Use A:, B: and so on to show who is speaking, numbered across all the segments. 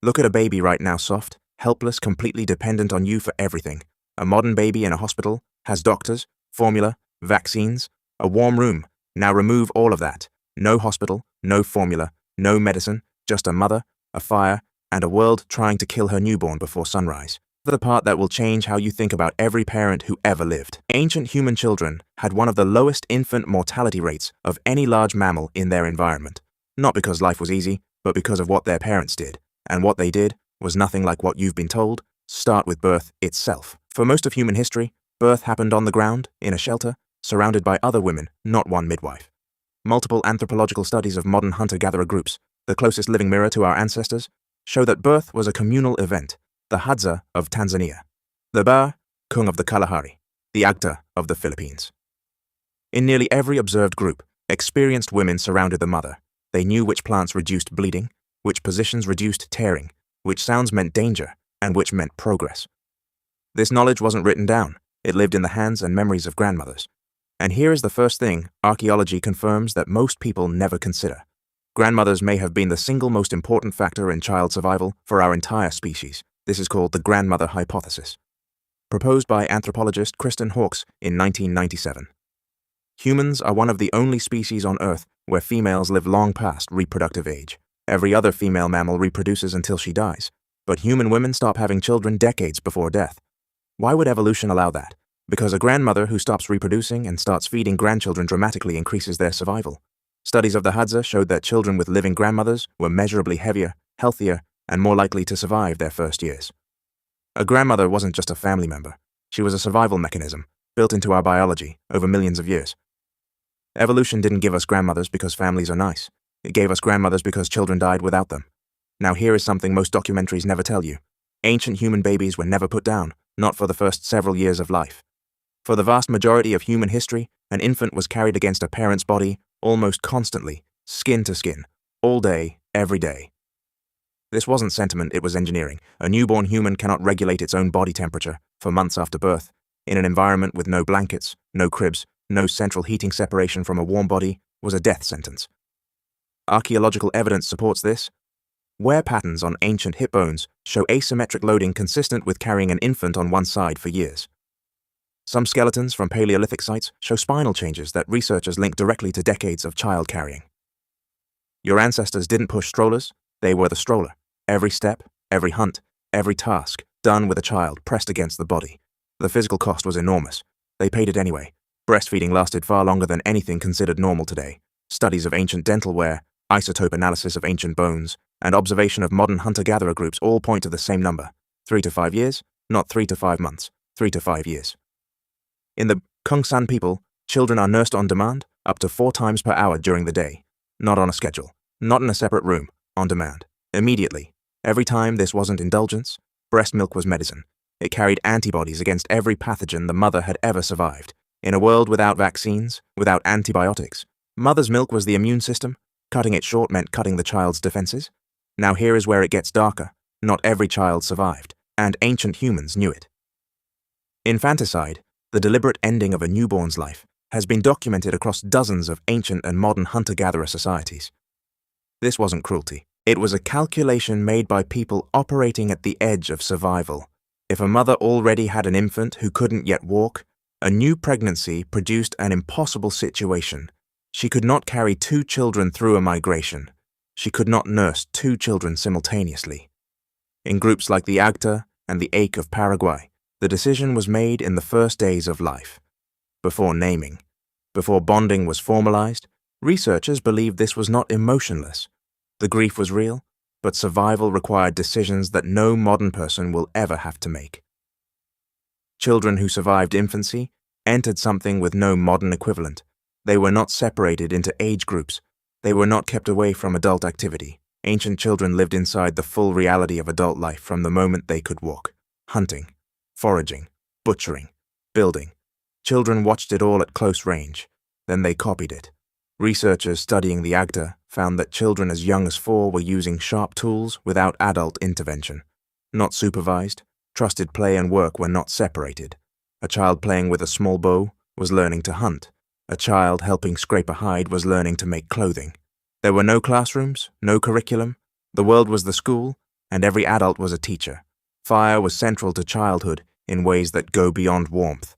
A: Look at a baby right now, soft, helpless, completely dependent on you for everything. A modern baby in a hospital has doctors, formula, vaccines, a warm room. Now remove all of that. No hospital, no formula, no medicine, just a mother, a fire, and a world trying to kill her newborn before sunrise. The part that will change how you think about every parent who ever lived. Ancient human children had one of the lowest infant mortality rates of any large mammal in their environment. Not because life was easy, but because of what their parents did. And what they did was nothing like what you've been told. Start with birth itself. For most of human history, birth happened on the ground, in a shelter, surrounded by other women, not one midwife. Multiple anthropological studies of modern hunter-gatherer groups, the closest living mirror to our ancestors, show that birth was a communal event. The Hadza of Tanzania, the Ba Kung of the Kalahari, the Agta of the Philippines. In nearly every observed group, experienced women surrounded the mother. They knew which plants reduced bleeding, which positions reduced tearing, which sounds meant danger, and which meant progress. This knowledge wasn't written down. It lived in the hands and memories of grandmothers. And here is the first thing archaeology confirms that most people never consider. Grandmothers may have been the single most important factor in child survival for our entire species. This is called the grandmother hypothesis, proposed by anthropologist Kristen Hawkes in 1997. Humans are one of the only species on Earth where females live long past reproductive age. Every other female mammal reproduces until she dies, but human women stop having children decades before death. Why would evolution allow that? Because a grandmother who stops reproducing and starts feeding grandchildren dramatically increases their survival. Studies of the Hadza showed that children with living grandmothers were measurably heavier, healthier, and more likely to survive their first years. A grandmother wasn't just a family member. She was a survival mechanism, built into our biology over millions of years. Evolution didn't give us grandmothers because families are nice. It gave us grandmothers because children died without them. Now here is something most documentaries never tell you. Ancient human babies were never put down, not for the first several years of life. For the vast majority of human history, an infant was carried against a parent's body almost constantly, skin to skin, all day, every day. This wasn't sentiment, it was engineering. A newborn human cannot regulate its own body temperature for months after birth. In an environment with no blankets, no cribs, no central heating separation from a warm body was a death sentence. Archaeological evidence supports this. Wear patterns on ancient hip bones show asymmetric loading consistent with carrying an infant on one side for years. Some skeletons from Paleolithic sites show spinal changes that researchers link directly to decades of child carrying. Your ancestors didn't push strollers, they were the stroller. Every step, every hunt, every task, done with a child pressed against the body. The physical cost was enormous. They paid it anyway. Breastfeeding lasted far longer than anything considered normal today. Studies of ancient dental wear, isotope analysis of ancient bones, and observation of modern hunter-gatherer groups all point to the same number. 3 to 5 years, not 3 to 5 months, 3 to 5 years. In the Kungsan people, children are nursed on demand up to 4 times per hour during the day. Not on a schedule, not in a separate room, on demand. Immediately. Every time this wasn't indulgence, breast milk was medicine. It carried antibodies against every pathogen the mother had ever survived. In a world without vaccines, without antibiotics, mother's milk was the immune system. Cutting it short meant cutting the child's defenses. Now here is where it gets darker. Not every child survived, and ancient humans knew it. Infanticide, the deliberate ending of a newborn's life, has been documented across dozens of ancient and modern hunter-gatherer societies. This wasn't cruelty. It was a calculation made by people operating at the edge of survival. If a mother already had an infant who couldn't yet walk, a new pregnancy produced an impossible situation. She could not carry 2 children through a migration. She could not nurse 2 children simultaneously. In groups like the Agta and the Ache of Paraguay, the decision was made in the first days of life. Before naming, before bonding was formalized, researchers believed this was not emotionless. The grief was real, but survival required decisions that no modern person will ever have to make. Children who survived infancy entered something with no modern equivalent. They were not separated into age groups. They were not kept away from adult activity. Ancient children lived inside the full reality of adult life from the moment they could walk. Hunting, foraging, butchering, building. Children watched it all at close range. Then they copied it. Researchers studying the Agta found that children as young as 4 were using sharp tools without adult intervention. Not supervised, trusted play and work were not separated. A child playing with a small bow was learning to hunt. A child helping scrape a hide was learning to make clothing. There were no classrooms, no curriculum. The world was the school, and every adult was a teacher. Fire was central to childhood in ways that go beyond warmth.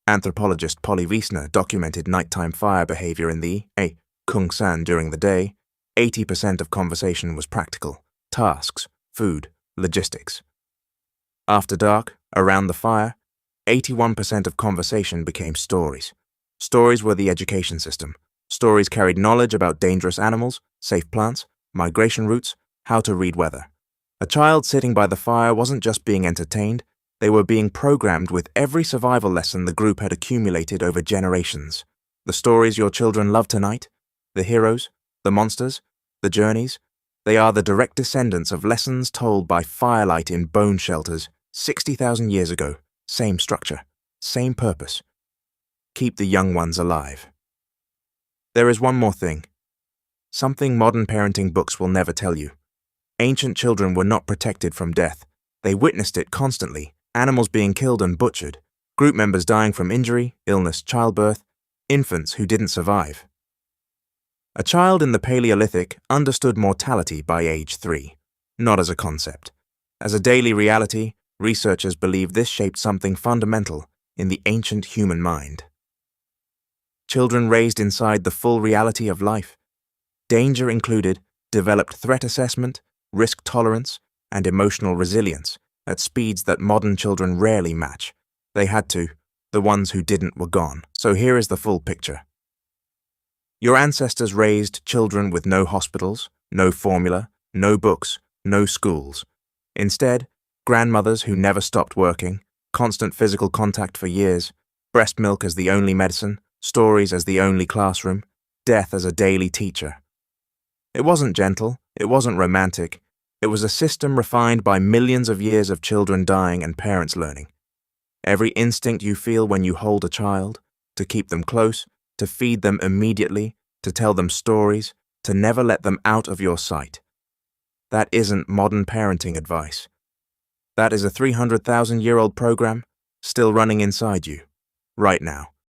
A: Anthropologist Polly Wiesner documented nighttime fire behavior in the Kungsan during the day. 80% of conversation was practical, tasks, food, logistics. After dark, around the fire, 81% of conversation became stories. Stories were the education system. Stories carried knowledge about dangerous animals, safe plants, migration routes, how to read weather. A child sitting by the fire wasn't just being entertained, they were being programmed with every survival lesson the group had accumulated over generations. The stories your children love tonight, the heroes, the monsters, the journeys, they are the direct descendants of lessons told by firelight in bone shelters 60,000 years ago. Same structure, same purpose. Keep the young ones alive. There is one more thing. Something modern parenting books will never tell you. Ancient children were not protected from death. They witnessed it constantly, animals being killed and butchered, group members dying from injury, illness, childbirth, infants who didn't survive. A child in the Paleolithic understood mortality by age 3, not as a concept. As a daily reality, researchers believe this shaped something fundamental in the ancient human mind. Children raised inside the full reality of life. Danger included, developed threat assessment, risk tolerance, and emotional resilience at speeds that modern children rarely match. They had to. The ones who didn't were gone. So here is the full picture. Your ancestors raised children with no hospitals, no formula, no books, no schools. Instead, grandmothers who never stopped working, constant physical contact for years, breast milk as the only medicine, stories as the only classroom, death as a daily teacher. It wasn't gentle, it wasn't romantic, it was a system refined by millions of years of children dying and parents learning. Every instinct you feel when you hold a child, to keep them close, to feed them immediately, to tell them stories, to never let them out of your sight. That isn't modern parenting advice. That is a 300,000-year-old program still running inside you, right now.